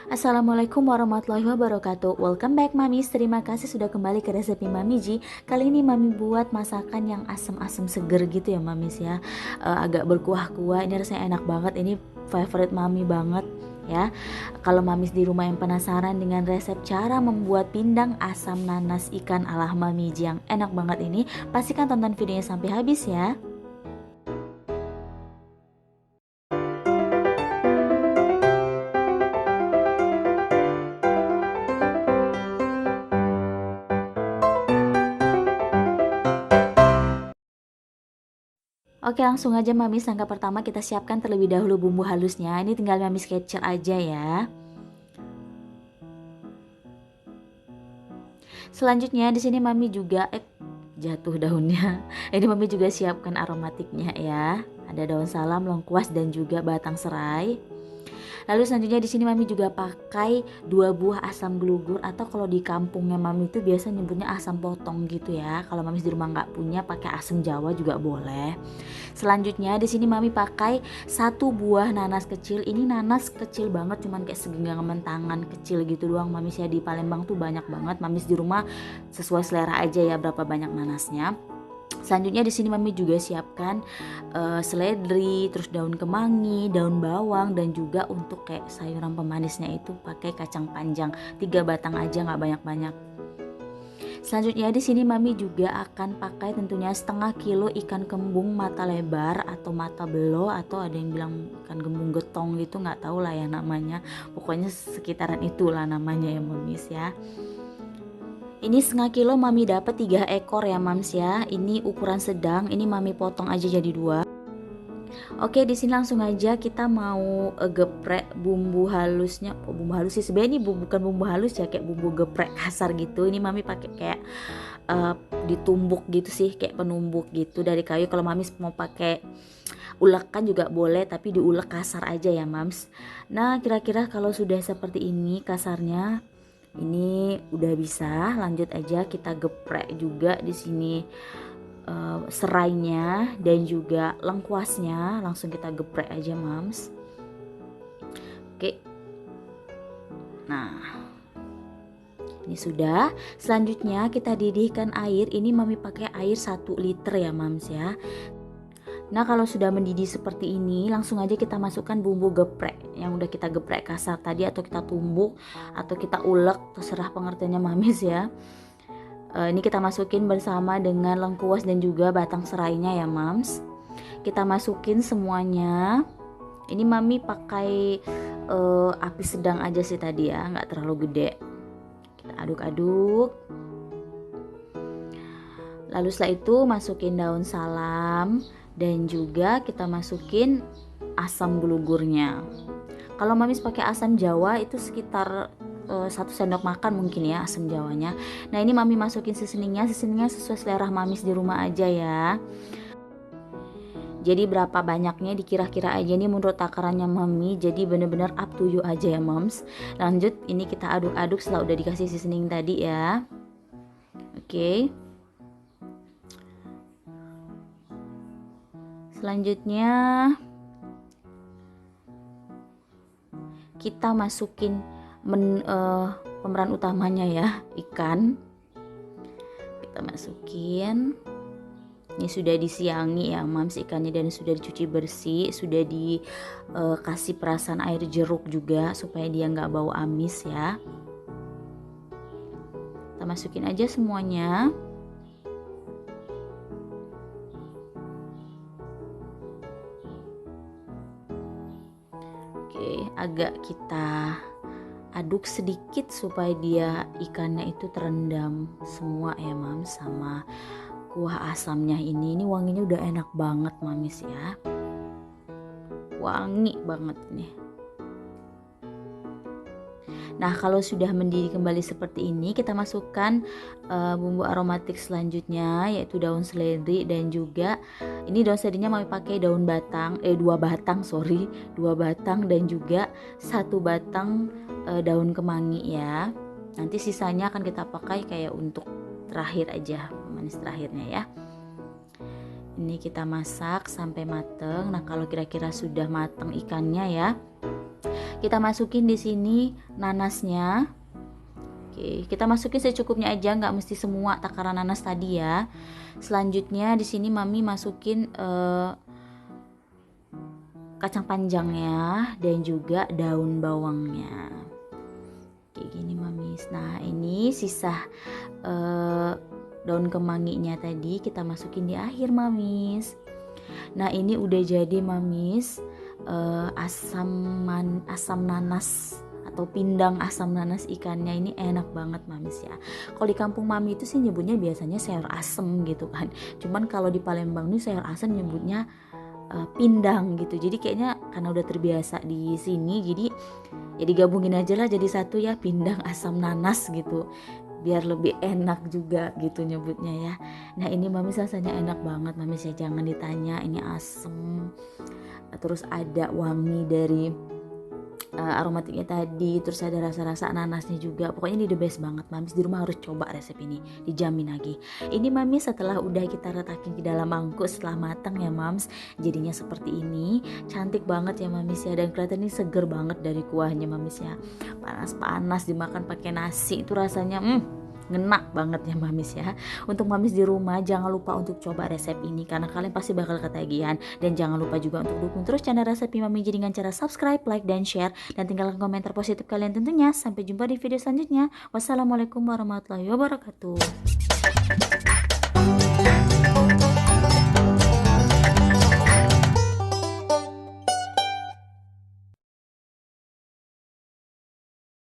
Assalamualaikum warahmatullahi wabarakatuh. Welcome back Mamis. Terima kasih sudah kembali ke resepi Mami Ji. Kali ini Mami buat masakan yang asam-asam seger gitu ya Mamis ya. Agak berkuah-kuah. Ini rasanya enak banget. Ini favorite Mami banget ya. Kalau Mamis di rumah yang penasaran dengan resep cara membuat pindang asam nanas ikan ala Mami Ji yang enak banget ini, pastikan tonton videonya sampai habis ya. Oke, langsung aja Mamis. Langkah pertama kita siapkan terlebih dahulu bumbu halusnya. Ini tinggal Mamis kecil aja ya. Selanjutnya di sini Mami juga jatuh daunnya. Ini Mami juga siapkan aromatiknya ya. Ada daun salam, lengkuas dan juga batang serai. Lalu selanjutnya di sini Mami juga pakai 2 buah asam gelugur, atau kalau di kampungnya Mami itu biasa nyebutnya asam potong gitu ya. Kalau Mami di rumah nggak punya, pakai asam Jawa juga boleh. Selanjutnya di sini Mami pakai 1 buah nanas kecil. Ini nanas kecil banget, cuman kayak segenggaman tangan kecil gitu doang Mamis ya. Di Palembang tuh banyak banget. Mamis di rumah sesuai selera aja ya berapa banyak nanasnya. Selanjutnya di sini Mami juga siapkan seledri, terus daun kemangi, daun bawang, dan juga untuk kayak sayuran pemanisnya itu pakai kacang panjang 3 batang aja, nggak banyak-banyak. Selanjutnya di sini Mami juga akan pakai tentunya setengah kilo ikan kembung mata lebar atau mata belo, atau ada yang bilang ikan kembung getong gitu, nggak tahu lah ya namanya. Pokoknya sekitaran itulah namanya ya Mamis ya. Ini setengah kilo Mami dapat 3 ekor ya Mams ya. Ini ukuran sedang. Ini Mami potong aja jadi 2. Oke, di sini langsung aja kita mau geprek bumbu halusnya. Bumbu halus sih sebenarnya ini bukan bumbu halus ya, kayak bumbu geprek kasar gitu. Ini Mami pakai kayak ditumbuk gitu sih, kayak penumbuk gitu dari kayu. Kalau Mami mau pakai ulekan juga boleh, tapi diulek kasar aja ya Mams. Nah, kira-kira kalau sudah seperti ini kasarnya, ini udah bisa. Lanjut aja kita geprek juga di sini serainya dan juga lengkuasnya, langsung kita geprek aja Mams. Oke, nah ini sudah. Selanjutnya kita didihkan air. Ini Mami pakai air 1 liter ya Mams ya. Nah, kalau sudah mendidih seperti ini, langsung aja kita masukkan bumbu geprek yang udah kita geprek kasar tadi, atau kita tumbuk atau kita ulek, terserah pengertiannya Mamis ya. Ini kita masukin bersama dengan lengkuas dan juga batang serainya ya Mams. Kita masukin semuanya. Ini Mami pakai api sedang aja sih tadi ya, nggak terlalu gede. Kita aduk-aduk. Lalu setelah itu masukin daun salam dan juga kita masukin asam gelugurnya. Kalau Mamis pakai asam Jawa itu sekitar 1 sendok makan mungkin ya asam Jawanya. Nah, ini Mami masukin seasoningnya sesuai selera Mamis di rumah aja ya. Jadi berapa banyaknya dikira-kira aja, ini menurut takarannya Mami, jadi bener-bener up to you aja ya Moms. Lanjut, ini kita aduk-aduk setelah udah dikasih seasoning tadi ya. Oke. Selanjutnya kita masukin pemeran utamanya ya, ikan. Kita masukin. Ini sudah disiangi ya Mams ikannya, dan sudah dicuci bersih, sudah dikasih perasan air jeruk juga supaya dia nggak bau amis ya. Kita masukin aja semuanya. Oke, agak kita aduk sedikit supaya dia ikannya itu terendam semua ya Mams sama kuah asamnya ini. Ini wanginya udah enak banget Mamis ya. Wangi banget nih. Nah, kalau sudah mendidih kembali seperti ini, kita masukkan bumbu aromatik selanjutnya, yaitu daun seledri dan juga ini daun seledrinya Mami pakai daun batang, 2 batang sorry, 2 batang dan juga 1 batang daun kemangi ya. Nanti sisanya akan kita pakai kayak untuk terakhir aja, manis terakhirnya ya. Ini kita masak sampai mateng. Nah, kalau kira-kira sudah mateng ikannya ya, Kita masukin di sini nanasnya. Oke, kita masukin secukupnya aja, nggak mesti semua takaran nanas tadi ya. Selanjutnya di sini mami masukin kacang panjangnya dan juga daun bawangnya. Kayak gini mamis. Nah ini sisa daun kemanginya tadi kita masukin di akhir mamis. Nah ini udah jadi mamis, asam nanas atau pindang asam nanas ikannya ini enak banget mamis ya. Kalau di kampung mami itu sih nyebutnya biasanya sayur asem gitu kan. Cuman kalau di Palembang nih sayur asem nyebutnya pindang gitu. Jadi kayaknya karena udah terbiasa di sini, jadi ya digabungin aja lah jadi satu ya, pindang asam nanas gitu. Biar lebih enak juga gitu nyebutnya ya. Nah ini mamis rasanya enak banget mamis ya, jangan ditanya, ini asem. Terus ada wangi dari aromatiknya tadi, terus ada rasa-rasa nanasnya juga. Pokoknya ini the best banget mamis, di rumah harus coba resep ini, dijamin lagi. Ini mamis setelah udah kita retakin di dalam mangkuk setelah matang ya mams, jadinya seperti ini, cantik banget ya mamis ya, dan kelihatan ini seger banget dari kuahnya mamis ya. Panas-panas dimakan pakai nasi itu rasanya ngena banget ya mamis ya. Untuk mamis di rumah jangan lupa untuk coba resep ini karena kalian pasti bakal ketagihan, dan jangan lupa juga untuk dukung terus channel Resepi Mami Ji dengan cara subscribe, like, dan share, dan tinggalkan komentar positif kalian tentunya. Sampai jumpa di video selanjutnya. Wassalamualaikum warahmatullahi wabarakatuh.